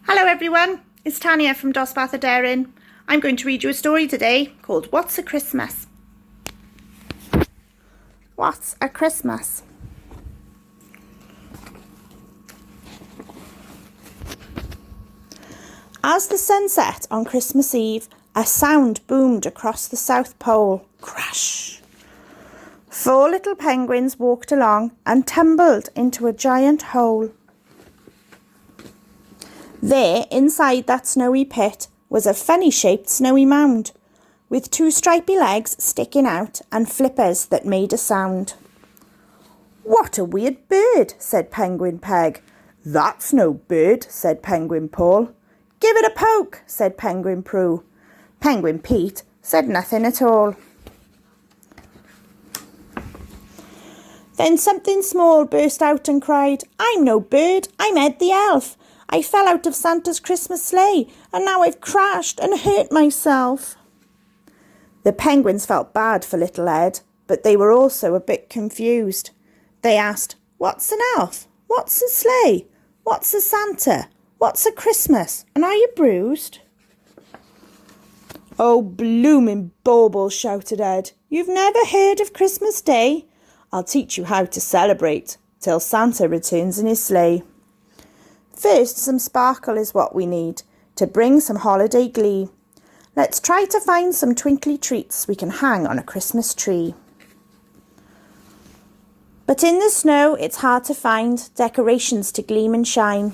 Hello everyone, it's Tanya from Dosbarth Aderyn. I'm going to read you a story today called What's a Christmas? What's a Christmas? As the sun set on Christmas Eve, a sound boomed across the South Pole. Crash! 4 little penguins walked along and tumbled into a giant hole. There, inside that snowy pit, was a funny-shaped snowy mound, with 2 stripy legs sticking out and flippers that made a sound. "What a weird bird," said Penguin Peg. "That's no bird," said Penguin Paul. "Give it a poke," said Penguin Prue. Penguin Pete said nothing at all. Then something small burst out and cried, "I'm no bird, I'm Ed the elf. I fell out of Santa's Christmas sleigh, and now I've crashed and hurt myself." The penguins felt bad for little Ed, but they were also a bit confused. They asked, "What's an elf? What's a sleigh? What's a Santa? What's a Christmas? And are you bruised?" "Oh, bloomin' bauble," shouted Ed. "You've never heard of Christmas Day? I'll teach you how to celebrate till Santa returns in his sleigh. First, some sparkle is what we need to bring some holiday glee. Let's try to find some twinkly treats we can hang on a Christmas tree." But in the snow, it's hard to find decorations to gleam and shine.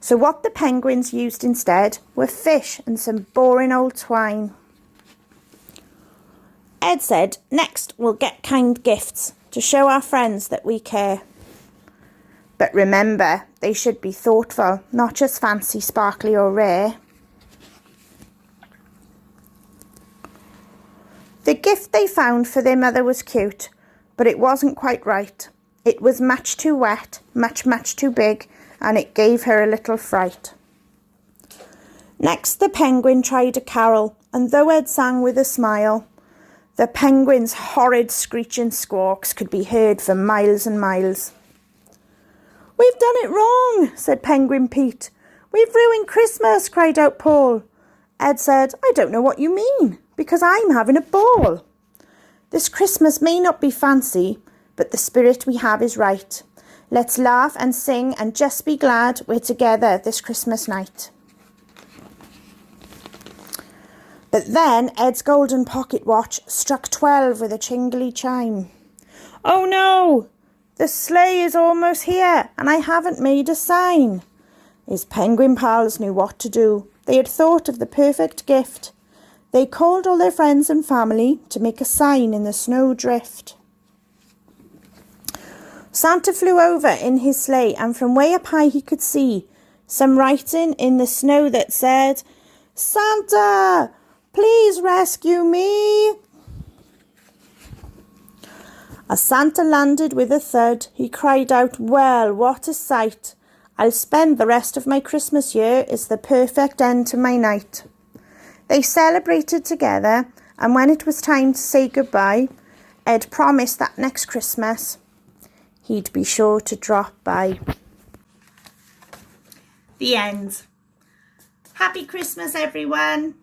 So what the penguins used instead were fish and some boring old twine. Ed said, "Next we'll get kind gifts to show our friends that we care. But remember, they should be thoughtful, not just fancy, sparkly or rare." The gift they found for their mother was cute, but it wasn't quite right. It was much too wet, much too big, and it gave her a little fright. Next the penguin tried a carol, and though Ed sang with a smile, the penguin's horrid screeching squawks could be heard for miles and miles. "We've done it wrong," said Penguin Pete. "We've ruined Christmas," cried out Paul. Ed said, "I don't know what you mean, because I'm having a ball. This Christmas may not be fancy, but the spirit we have is right. Let's laugh and sing and just be glad we're together this Christmas night." But then Ed's golden pocket watch struck 12 with a jingly chime. "Oh no! The sleigh is almost here, and I haven't made a sign." His penguin pals knew what to do. They had thought of the perfect gift. They called all their friends and family to make a sign in the snowdrift. Santa flew over in his sleigh, and from way up high he could see some writing in the snow that said, "Santa, please rescue me." As Santa landed with a thud, he cried out, "Well, what a sight! I'll spend the rest of my Christmas year. It's the perfect end to my night." They celebrated together, and when it was time to say goodbye, Ed promised that next Christmas he'd be sure to drop by. The end. Happy Christmas, everyone.